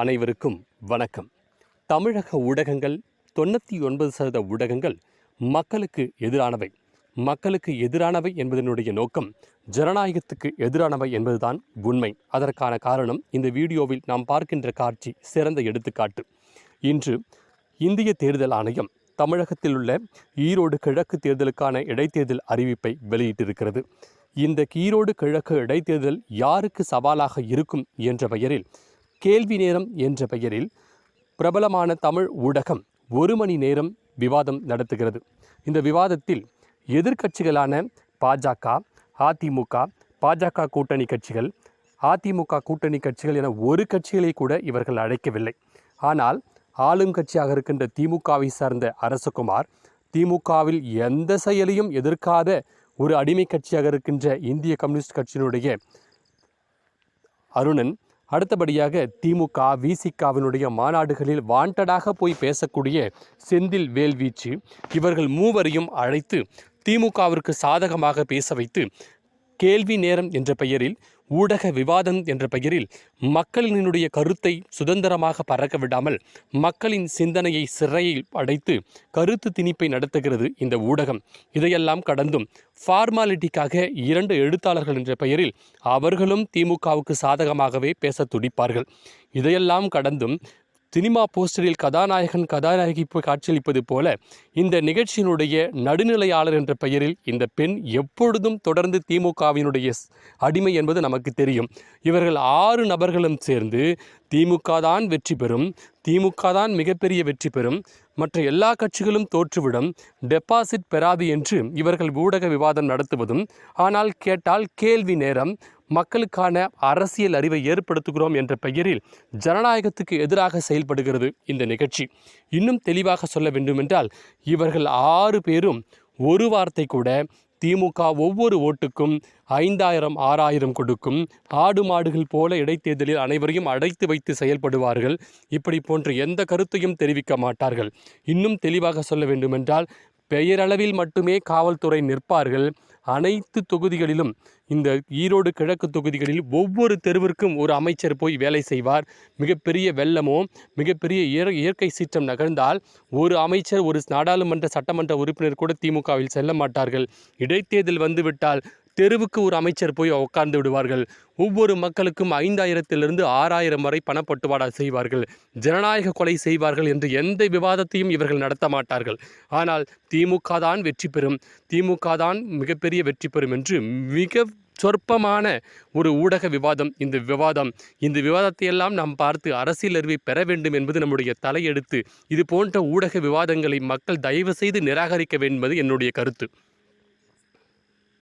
அனைவருக்கும் வணக்கம். தமிழக ஊடகங்கள் 99% ஊடகங்கள் மக்களுக்கு எதிரானவை. மக்களுக்கு எதிரானவை என்பதனுடைய நோக்கம் ஜனநாயகத்துக்கு எதிரானவை என்பதுதான் உண்மை. அதற்கான காரணம் இந்த வீடியோவில் நாம் பார்க்கின்ற காட்சி சிறந்த எடுத்துக்காட்டு. இன்று இந்திய தேர்தல் ஆணையம் தமிழகத்தில் உள்ள ஈரோடு கிழக்கு தேர்தலுக்கான இடைத்தேர்தல் அறிவிப்பை வெளியிட்டிருக்கிறது. இந்த ஈரோடு கிழக்கு இடைத்தேர்தல் யாருக்கு சவாலாக இருக்கும் என்ற பெயரில் கேள்வி நேரம் என்ற பெயரில் பிரபலமான தமிழ் ஊடகம் 1 மணி நேரம் விவாதம் நடத்துகிறது. இந்த விவாதத்தில் எதிர்க்கட்சிகளான பாஜக, அதிமுக, பாஜக கூட்டணி கட்சிகள், அதிமுக கூட்டணி கட்சிகள் என ஒரு கட்சிகளை கூட இவர்கள் அழைக்கவில்லை. ஆனால் ஆளும் கட்சியாக இருக்கின்ற திமுகவை சார்ந்த அரசகுமார், திமுகவில் எந்த செயலையும் எதிர்க்காத ஒரு அடிமை கட்சியாக இருக்கின்ற இந்திய கம்யூனிஸ்ட் கட்சியினுடைய அருணன், அடுத்தபடியாக திமுக விசிகாவினுடைய மாநாடுகளில் வாண்டடாக போய் பேசக்கூடிய செந்தில் வேல்வீச்சு, இவர்கள் மூவரையும் அழைத்து திமுகவிற்கு சாதகமாக பேச வைத்து கேள்வி நேரம் என்ற பெயரில், ஊடக விவாதம் என்ற பெயரில் மக்களினுடைய கருத்தை சுதந்திரமாக பறக்க விடாமல் மக்களின் சிந்தனையை சிறையில் அடைத்து கருத்து திணிப்பை நடத்துகிறது இந்த ஊடகம். இதையெல்லாம் கடந்தும் ஃபார்மாலிட்டிக்காக 2 எழுத்தாளர்கள் என்ற பெயரில் அவர்களும் திமுகவுக்கு சாதகமாகவே பேச துடிப்பார்கள். இதையெல்லாம் கடந்தும் சினிமா போஸ்டரில் கதாநாயகி காட்சியளிப்பது போல இந்த நிகழ்ச்சியினுடைய நடுநிலையாளர் என்ற பெயரில் இந்த பெண் எப்பொழுதும் தொடர்ந்து திமுகவினுடைய அடிமை என்பது நமக்கு தெரியும். இவர்கள் 6 நபர்களும் சேர்ந்து திமுக தான் வெற்றி பெறும், திமுக தான் மிகப்பெரிய வெற்றி பெறும், மற்ற எல்லா கட்சிகளும் தோற்றுவிடும், டெபாசிட் பெறாது என்று இவர்கள் ஊடக விவாதம் நடத்துவதும், ஆனால் கேட்டால் கேள்வி நேரம், மக்களுக்கான அரசியல் அறிவை ஏற்படுத்துகிறோம் என்ற பெயரில் ஜனநாயகத்துக்கு எதிராக செயல்படுகிறது இந்த நிகழ்ச்சி. இன்னும் தெளிவாக சொல்ல வேண்டுமென்றால் இவர்கள் 6 பேரும் ஒரு வார்த்தை கூட திமுக ஒவ்வொரு ஓட்டுக்கும் 5000 6000 கொடுக்கும், ஆடு மாடுகள் போல இடைத்தேர்தலில் அனைவரையும் அடைத்து வைத்து செயல்படுவார்கள், இப்படி போன்ற எந்த கருத்தையும் தெரிவிக்க மாட்டார்கள். இன்னும் தெளிவாக சொல்ல வேண்டுமென்றால் பெயரளவில் மட்டுமே காவல்துறை நிற்பார்கள். அனைத்து தொகுதிகளிலும், இந்த ஈரோடு கிழக்கு தொகுதிகளில் ஒவ்வொரு தெருவிற்கும் ஒரு அமைச்சர் போய் வேலை செய்வார். மிகப்பெரிய வெள்ளமோ மிகப்பெரிய இயற்கை சீற்றம் நகர்ந்தால் ஒரு அமைச்சர், ஒரு நாடாளுமன்ற சட்டமன்ற உறுப்பினர் கூட திமுகவில் செல்ல மாட்டார்கள். இடைத்தேர்தல் வந்துவிட்டால் தெருவுக்கு ஒரு அமைச்சர் போய் உட்கார்ந்து விடுவார்கள். ஒவ்வொரு மக்களுக்கும் 5000 6000 வரை பணப்பட்டுவாடா செய்வார்கள், ஜனநாயக கொலை செய்வார்கள் என்று எந்த விவாதத்தையும் இவர்கள் நடத்த மாட்டார்கள். ஆனால் திமுக தான் வெற்றி பெறும், திமுக தான் மிகப்பெரிய வெற்றி பெறும் என்று மிக சொற்பமான ஒரு ஊடக விவாதம் இந்த விவாதத்தை எல்லாம் நாம் பார்த்து அரசியல் அறிவை பெற வேண்டும் என்பது நம்முடைய தலையெடுத்து. இது போன்ற ஊடக விவாதங்களை மக்கள் தயவு செய்து நிராகரிக்க வேண்டும் என்பது என்னுடைய கருத்து.